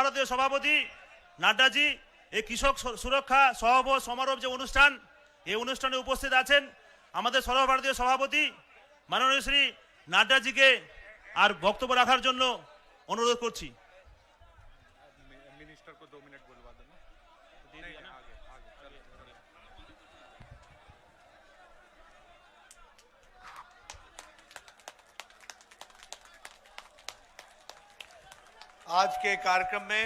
সর্বভারতীয় সভাপতি নাড্ডাজি এই কৃষক সুরক্ষা সমারোহ যে অনুষ্ঠান, এই অনুষ্ঠানে উপস্থিত আছেন আমাদের সর্বভারতীয় সভাপতি মাননীয় শ্রী নাড্ডাজিকে আর বক্তব্য রাখার জন্য অনুরোধ করছি। आज के कार्यक्रम में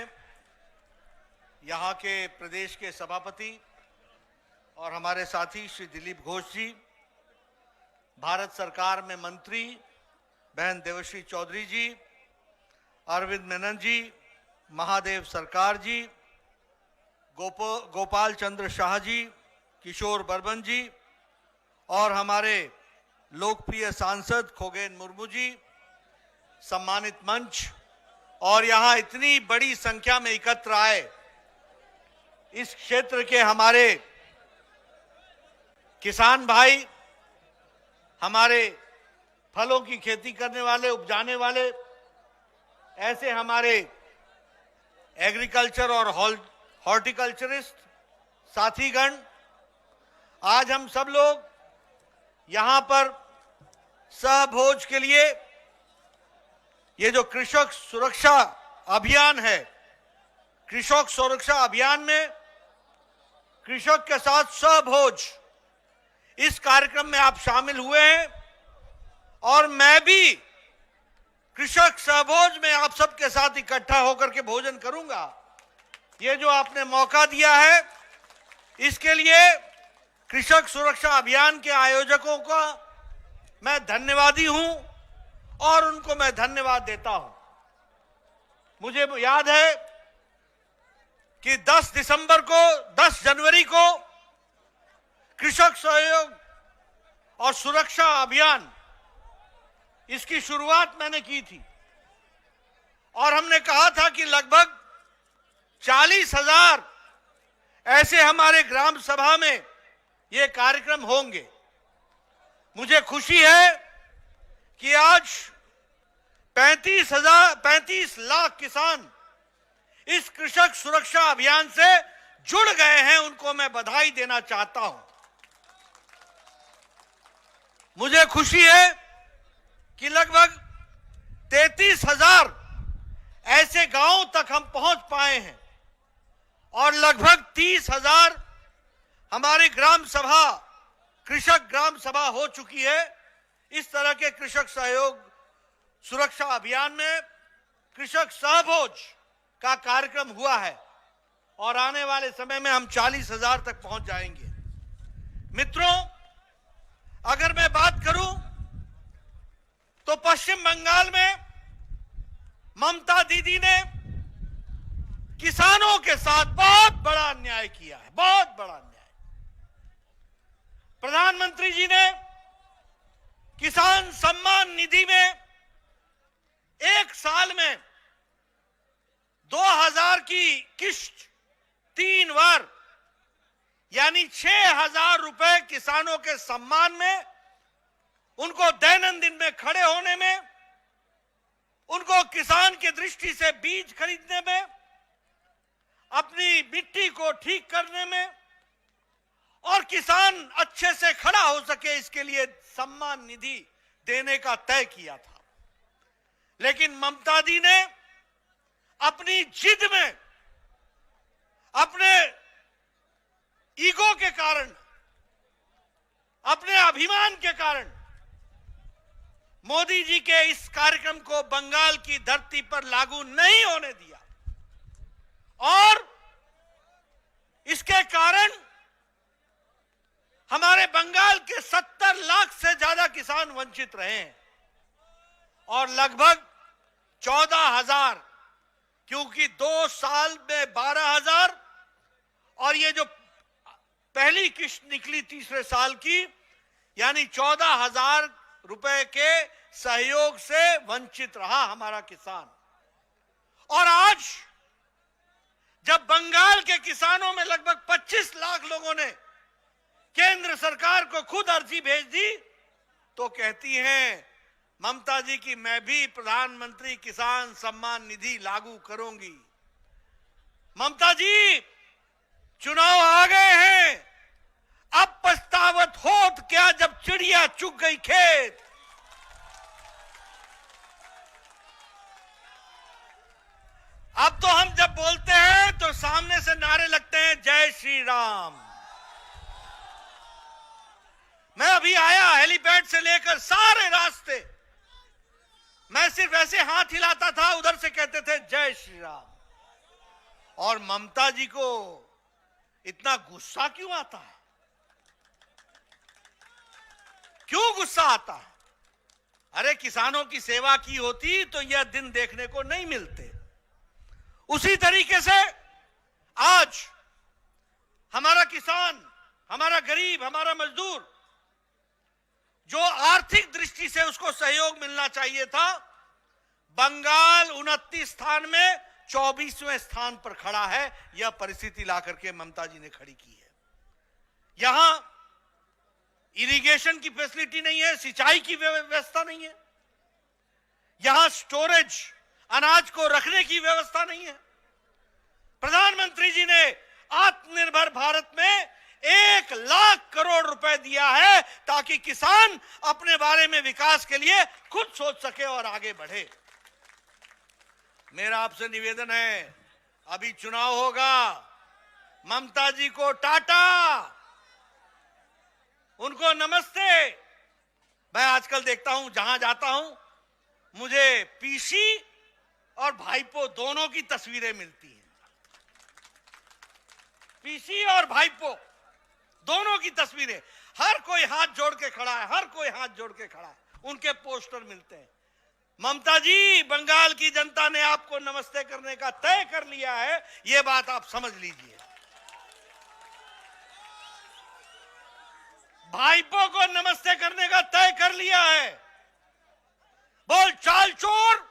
यहाँ के प्रदेश के सभापति और हमारे साथी श्री दिलीप घोष जी, भारत सरकार में मंत्री बहन देवश्री चौधरी जी, अरविंद मेनन जी, महादेव सरकार जी, गोपाल चंद्र शाह जी, किशोर बर्मन जी और हमारे लोकप्रिय सांसद खगेन मुर्मू जी, सम्मानित मंच और यहाँ इतनी बड़ी संख्या में एकत्र आए इस क्षेत्र के हमारे किसान भाई, हमारे फलों की खेती करने वाले, उपजाने वाले, ऐसे हमारे एग्रीकल्चर और हॉर्टिकल्चरिस्ट साथीगण, आज हम सब लोग यहाँ पर सहभोज के लिए ये जो कृषक सुरक्षा अभियान है, कृषक सुरक्षा अभियान में कृषक के साथ सहभोज इस कार्यक्रम में आप शामिल हुए हैं और मैं भी कृषक सहभोज में आप सबके साथ इकट्ठा होकर के भोजन करूंगा। ये जो आपने मौका दिया है इसके लिए कृषक सुरक्षा अभियान के आयोजकों का मैं धन्यवादी हूं और उनको मैं धन्यवाद देता हूं। मुझे याद है कि 10 जनवरी को कृषक सहयोग और सुरक्षा अभियान इसकी शुरुआत मैंने की थी और हमने कहा था कि लगभग 40,000 ऐसे हमारे ग्राम सभा में ये कार्यक्रम होंगे। मुझे खुशी है कि आज 35 लाख किसान इस कृषक सुरक्षा अभियान से जुड़ गए हैं, उनको मैं बधाई देना चाहता हूं। मुझे खुशी है कि लगभग 33,000 ऐसे गांवों तक हम पहुंच पाए हैं और लगभग 30,000 हमारी ग्राम सभा, कृषक ग्राम सभा हो चुकी है। इस तरह के कृषक सहयोग सुरक्षा अभियान में कृषक सहभोज का कार्यक्रम हुआ है और आने वाले समय में हम 40,000 तक पहुंच जाएंगे। मित्रों, अगर मैं बात करूं तो पश्चिम बंगाल में ममता दीदी ने किसानों के साथ बहुत बड़ा अन्याय किया है, बहुत बड़ा अन्याय। प्रधानमंत्री जी ने किसान सम्मान निधि में एक साल में 2,000 की किश्त 3 बार यानी 6,000 रुपए किसानों के सम्मान में, उनको दैनंदिन में खड़े होने में, उनको किसान की दृष्टि से बीज खरीदने में, अपनी मिट्टी को ठीक करने में और किसान अच्छे से खड़ा हो सके इसके लिए सम्मान निधि देने का तय किया था। लेकिन ममता दी ने अपनी जिद में, अपने ईगो के कारण, अपने अभिमान के कारण मोदी जी के इस कार्यक्रम को बंगाल की धरती पर लागू नहीं होने दिया और इसके कारण हमारे बंगाल के 70 लाख से ज्यादा किसान वंचित रहे हैं और लगभग 14,000, क्योंकि 2 साल में 12,000 और ये जो पहली किश्त निकली तीसरे साल की, यानी 14,000 रुपए के सहयोग से वंचित रहा हमारा किसान। और आज जब बंगाल के किसानों में लगभग 25 लाख लोगों ने केंद्र सरकार को खुद अर्जी भेज दी तो कहती हैं ममता जी की मैं भी प्रधानमंत्री किसान सम्मान निधि लागू करूंगी। ममता जी, चुनाव आ गए हैं, अब पछतावत होत क्या जब चिड़िया चुग गई खेत। अब तो हम जब बोलते हैं तो सामने से नारे लगते हैं जय श्री राम। मैं अभी आया हेलीपैड से लेकर सारे रास्ते, मैं सिर्फ ऐसे हाथ हिलाता था, उधर से कहते थे जय श्री राम। और ममता जी को इतना गुस्सा क्यों आता है? क्यों गुस्सा आता है? अरे किसानों की सेवा की होती तो यह दिन देखने को नहीं मिलते। उसी तरीके से आज हमारा किसान, हमारा गरीब, हमारा मजदूर, जो आर्थिक दृष्टि से उसको सहयोग मिलना चाहिए था, बंगाल 29 स्थान में 24वें स्थान पर खड़ा है। यह परिस्थिति ला करके ममता जी ने खड़ी की है। यहां इरिगेशन की फैसिलिटी नहीं है, सिंचाई की व्यवस्था नहीं है, यहां स्टोरेज, अनाज को रखने की व्यवस्था नहीं है। प्रधानमंत्री जी ने आत्मनिर्भर भारत में 1 लाख करोड़ रुपए दिया है ताकि किसान अपने बारे में विकास के लिए खुद सोच सके और आगे बढ़े। मेरा आपसे निवेदन है, अभी चुनाव होगा, ममता जी को टाटा, उनको नमस्ते। मैं आजकल देखता हूं, जहां जाता हूं, मुझे पीसी और भाईपो दोनों की तस्वीरें मिलती हैं। पीसी और भाईपो दोनों की तस्वीरें, हर कोई हाथ जोड़ के खड़ा है, हर कोई हाथ जोड़ के खड़ा है, उनके पोस्टर मिलते हैं। ममता जी, बंगाल की जनता ने आपको नमस्ते करने का तय कर लिया है, यह बात आप समझ लीजिए। भाईपो को नमस्ते करने का तय कर लिया है। बोल चाल चोर,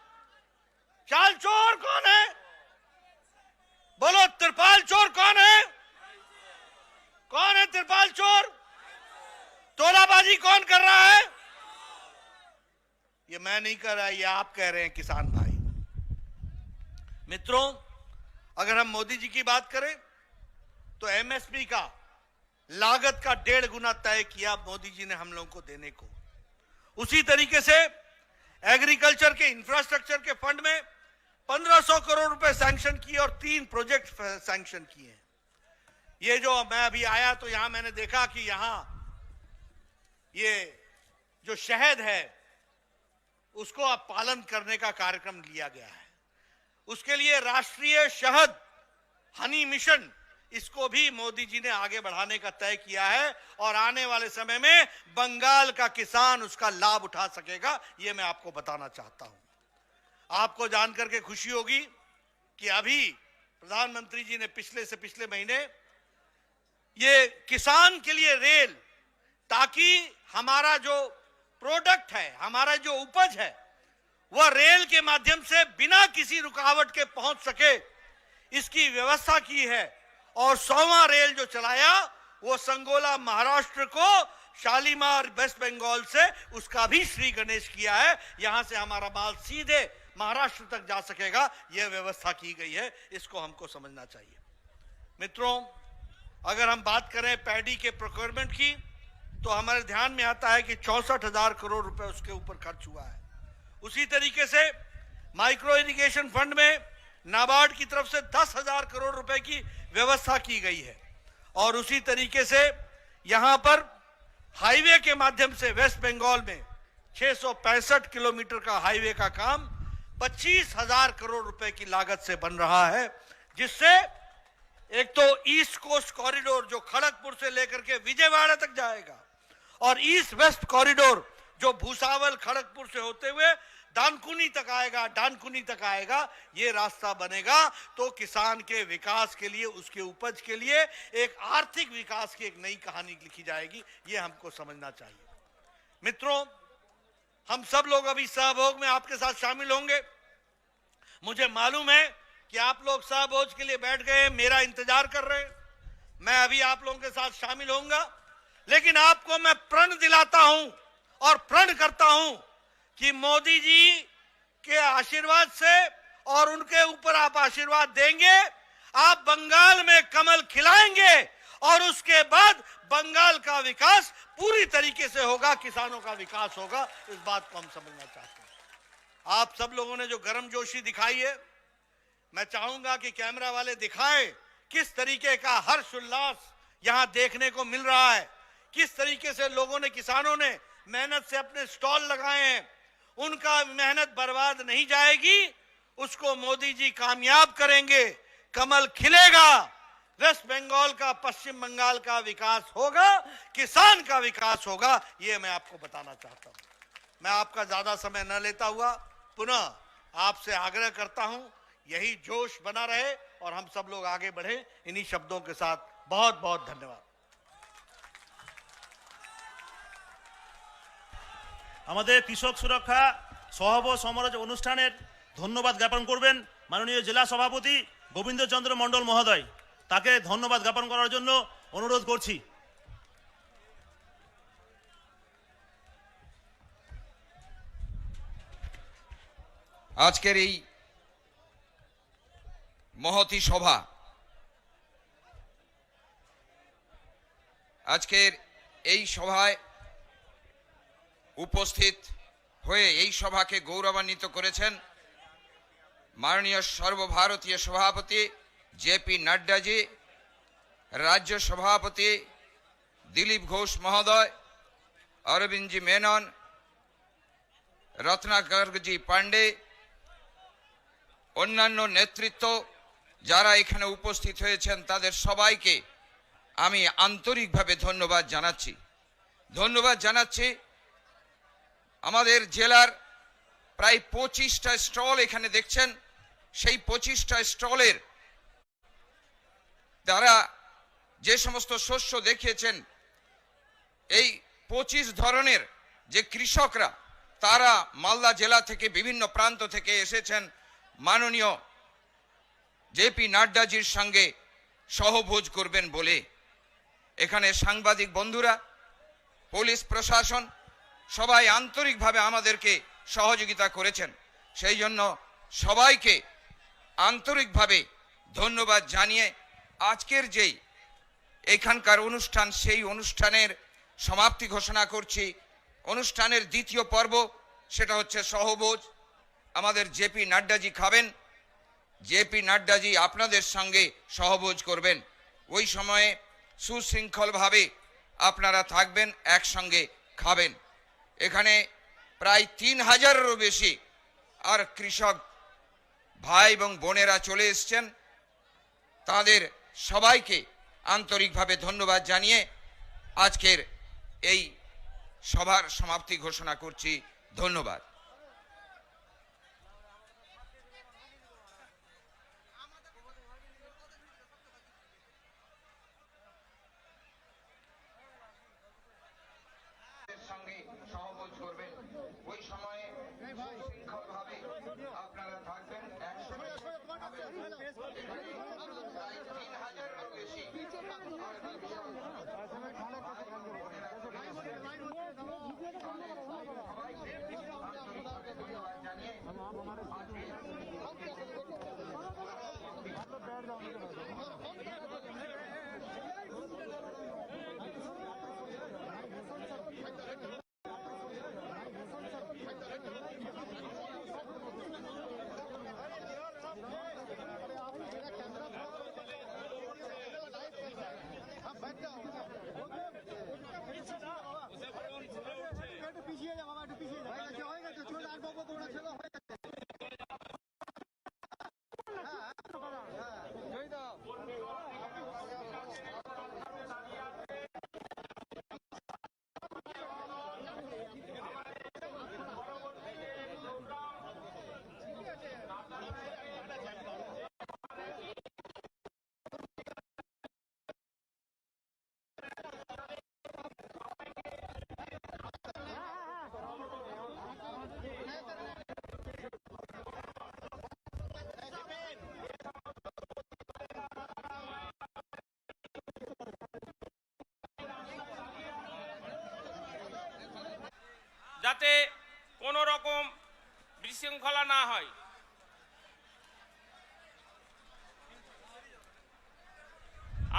चाल चोर कौन है? बोलो त्रिपाल चोर कौन है? कौन है त्रिपाल चोर? तोलाबाजी कौन कर रहा है? ये मैं नहीं कर रहा, ये आप कह रहे हैं किसान भाई। मित्रों, अगर हम मोदी जी की बात करें तो एमएसपी का लागत का 1.5 गुना तय किया मोदी जी ने हम लोगों को देने को। उसी तरीके से एग्रीकल्चर के इंफ्रास्ट्रक्चर के फंड में 1500 करोड़ रुपए सैंक्शन किए और 3 प्रोजेक्ट सैंक्शन किए। ये जो मैं अभी आया तो यहां मैंने देखा कि यहां ये जो शहद है उसको अब पालन करने का कार्यक्रम लिया गया है। उसके लिए राष्ट्रीय शहद हनी मिशन, इसको भी मोदी जी ने आगे बढ़ाने का तय किया है और आने वाले समय में बंगाल का किसान उसका लाभ उठा सकेगा, यह मैं आपको बताना चाहता हूं। आपको जानकर के खुशी होगी कि अभी प्रधानमंत्री जी ने पिछले महीने ये किसान के लिए रेल, ताकि हमारा जो प्रोडक्ट है, हमारा जो उपज है, वह रेल के माध्यम से बिना किसी रुकावट के पहुंच सके, इसकी व्यवस्था की है। और 100वां रेल जो चलाया वो संगोला महाराष्ट्र को शालीमार वेस्ट बंगाल से, उसका भी श्री गणेश किया है। यहां से हमारा माल सीधे महाराष्ट्र तक जा सकेगा, यह व्यवस्था की गई है, इसको हमको समझना चाहिए। मित्रों, अगर हम बात करें पैडी के प्रोक्योरमेंट की तो हमारे ध्यान में आता है कि 64,000 करोड़ रुपए उसके ऊपर खर्च हुआ है। उसी तरीके से माइक्रो इरिगेशन फंड में नाबार्ड की तरफ से 10,000 करोड़ रुपए की व्यवस्था की गई है। और उसी तरीके से यहां पर हाईवे के माध्यम से वेस्ट बंगाल में 665 किलोमीटर का हाईवे का काम 25,000 करोड़ रुपए की लागत से बन रहा है, जिससे एक तो ईस्ट कोस्ट कॉरिडोर जो खड़गपुर से लेकर के विजयवाड़ा तक जाएगा और ईस्ट वेस्ट कॉरिडोर जो भूसावल खड़गपुर से होते हुए डानकुनी तक आएगा, ये रास्ता बनेगा तो किसान के विकास के लिए, उसके उपज के लिए एक आर्थिक विकास की एक नई कहानी लिखी जाएगी। ये हमको समझना चाहिए। मित्रों, हम सब लोग अभी सहभोग में आपके साथ शामिल होंगे। मुझे मालूम है कि आप लोग सहभोज के लिए बैठ गए, मेरा इंतजार कर रहे हैं। मैं अभी आप लोगों के साथ शामिल होऊंगा, लेकिन आपको मैं प्रण दिलाता हूं और प्रण करता हूं कि मोदी जी के आशीर्वाद से और उनके ऊपर आप आशीर्वाद देंगे, आप बंगाल में कमल खिलाएंगे और उसके बाद बंगाल का विकास पूरी तरीके से होगा, किसानों का विकास होगा। इस बात को हम समझना चाहते हैं। आप सब लोगों ने जो गर्मजोशी दिखाई है, मैं चाहूंगा कि कैमरा वाले दिखाएं किस तरीके का हर्षोल्लास यहां देखने को मिल रहा है, किस तरीके से लोगों ने, किसानों ने मेहनत से अपने स्टॉल लगाए हैं। उनका मेहनत बर्बाद नहीं जाएगी, उसको मोदी जी कामयाब करेंगे, कमल खिलेगा, वेस्ट बंगाल का, पश्चिम बंगाल का विकास होगा, किसान का विकास होगा। ये मैं आपको बताना चाहता हूं। मैं आपका ज्यादा समय न लेता हुआ पुनः आपसे आग्रह करता हूं, यही जोश बना रहे और हम सब लोग आगे बढ़े। इन्हीं शब्दों के साथ बहुत बहुत धन्यवाद। আমাদের কৃষক সুরক্ষা সহব সমারোহ অনুষ্ঠানের ধন্যবাদ জ্ঞাপন করবেন মাননীয় জেলা সভাপতি গোবিন্দচন্দ্র মণ্ডল মহোদয়। তাকে ধন্যবাদ জ্ঞাপন করার জন্য অনুরোধ করছি। আজকের এই মহতি সভা, আজকের এই সভায় উপস্থিত হয়ে এই সভাকে গৌরবান্বিত করেছেন মাননীয় সর্বভারতীয় সভাপতি জেপি নাড্ডাজি, রাজ্য সভাপতি দিলীপ ঘোষ মহোদয়, অরবিন্দজি মেনন, রত্নাকরজি পান্ডে, অন্যান্য নেতৃত্ব যারা এখানে উপস্থিত হয়েছেন তাদের সবাইকে আমি আন্তরিকভাবে ধন্যবাদ জানাচ্ছি। আমাদের জেলার প্রায় 25টা স্টল এখানে দেখছেন। সেই 25টা স্টলের দ্বারা যে সমস্ত শস্য দেখিয়েছেন, এই 25 ধরনের যে কৃষকরা, তারা মালদা জেলা থেকে বিভিন্ন প্রান্ত থেকে এসেছেন মাননীয় জেপি নাড্ডাজির সঙ্গে সহভোজ করবেন বলে। এখানে সাংবাদিক বন্ধুরা, পুলিশ প্রশাসন সবাই আন্তরিকভাবে আমাদেরকে সহযোগিতা করেছেন। সেই জন্য সবাইকে আন্তরিকভাবে ধন্যবাদ জানিয়ে আজকের যেই এখানকার অনুষ্ঠান, সেই অনুষ্ঠানের সমাপ্তি ঘোষণা করছি। অনুষ্ঠানের দ্বিতীয় পর্ব, সেটা হচ্ছে সহভোজ। আমাদের জেপি নাড্ডাজি খাবেন, জেপি নাড্ডাজি আপনাদের সঙ্গে সহভোজ করবেন। ওই সময়ে সুশৃঙ্খলভাবে আপনারা থাকবেন, একসঙ্গে খাবেন। এখানে প্রায় 3000-এরও বেশি আর কৃষক ভাই এবং বোনেরা চলে এসেছেন। তাদের সবাইকে আন্তরিকভাবে ধন্যবাদ জানিয়ে আজকের এই সভার সমাপ্তি ঘোষণা করছি। ধন্যবাদ। সঙ্গে সহভোজ করবেন, ওই সময়ে সুশৃঙ্খলভাবে আপনারা থাকবেন, একসঙ্গে প্রায় 3000-এরও বেশি পিছিয়ে যা বাবা, একটু পিছিয়ে যা। হয়ে গেছে চলে আর বকবক করে ছিল, হয়ে গেছে। যাতে কোনো রকম বিশৃঙ্খলা না হয়।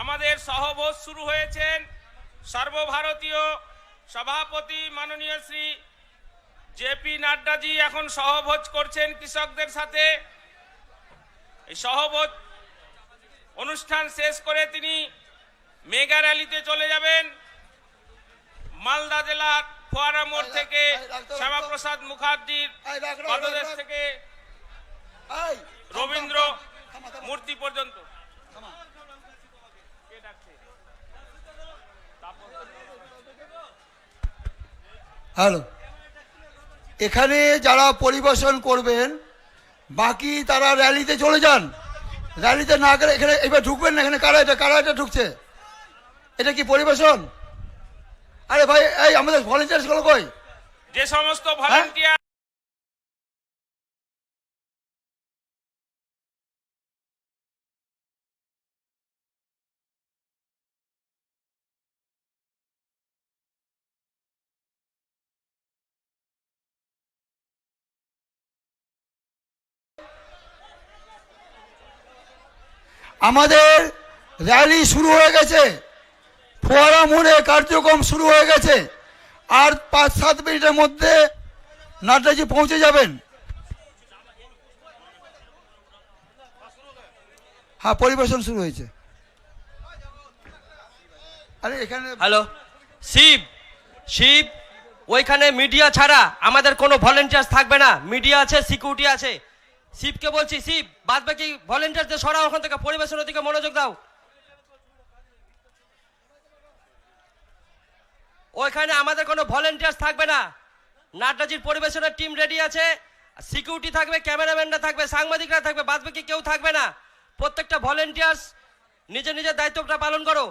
আমাদের সহভোজ শুরু হয়েছেন সর্বভারতীয় সভাপতি মাননীয় শ্রী জেপি নাড্ডাজি এখন সহভোজ করছেন কৃষকদের সাথে। এই সহভোজ অনুষ্ঠান শেষ করে তিনি মেগা র্যালিতে চলে যাবেন। মালদা জেলার ফোয়ারা মোড় থেকে শ্যামাপ্রসাদ মুখার্জির পদদেশ থেকে রবীন্দ্র মূর্তি পর্যন্ত। হ্যালো, এখানে যারা পরিবেশন করবেন বাকি তারা র্যালিতে চলে যান। র্যালিতে না গেলে এখানে এবার ঢুকবেন না। এখানে কারা এটা ঢুকছে? এটা কি পরিবেশন? আরে ভাই, এই আমাদের ভলেন্টিয়ার্স গুলো কই? যে সমস্ত ভলান্টিয়ার আমাদের র্যালি শুরু হয়ে গেছে, ফোয়ারা মোড়ে কার্যক্রম শুরু হয়ে গেছে। আর 5-7 মিনিটের মধ্যে নাড্ডাজি পৌঁছে যাবেন। হ্যাঁ, পরিবেশন শুরু হয়েছে। আরে এখানে হ্যালো, শিব ওইখানে মিডিয়া ছাড়া আমাদের কোনো ভলেন্টিয়ার্স থাকবে না। মিডিয়া আছে, সিকিউরিটি আছে। শিবকে বলছি, শিব বাদ বাকি ভলেন্টিয়ারদের সরাও ওখান থেকে, পরিবেশনের দিকে মনোযোগ দাও। ওইখানে আমাদের কোনো ভলেন্টিয়ার্স থাকবে না। নাড্ডাজির পরিবেশনের টিম রেডি আছে, সিকিউরিটি থাকবে, ক্যামেরাম্যানরা থাকবে, সাংবাদিকরা থাকবে, বাদ বাকি কেউ থাকবে না। প্রত্যেকটা ভলেন্টিয়ার্স নিজের নিজের দায়িত্বটা পালন করো।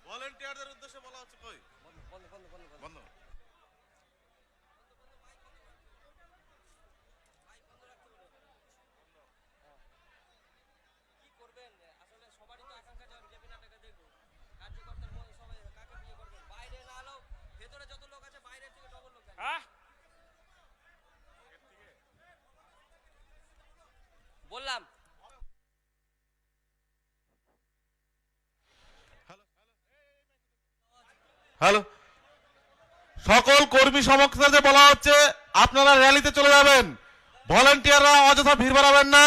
ভলেন্টিয়ারদের উদ্দেশ্যে বলা হচ্ছে কই বন্ধ। হ্যাঁ বললাম হ্যালো, সকল কর্মী সমর্থকদের বলা হচ্ছে আপনারা র্যালিতে চলে যাবেন। ভলান্টিয়াররা অযথা ভিড় বাড়াবেন না।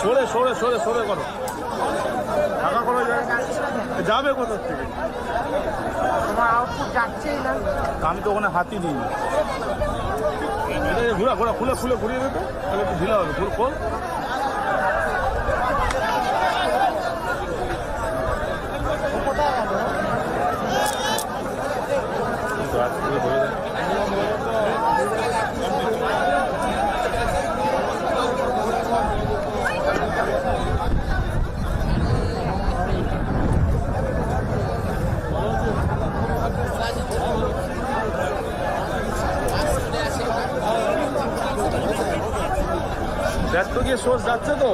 সরে সরে সরে সরে করো টাকা করা যায় যাবে কোথা থেকে তোমার আউটপুট যাচ্ছেই না আমি তো ওখানে হাতি নিই ঘোরা ঘোরা খুলে খুলে ঘুরিয়ে দেবে তাহলে একটু ঢিলা হবে ঘুর খোল দেখ তো গিয়ে সোর্স যাচ্ছে তো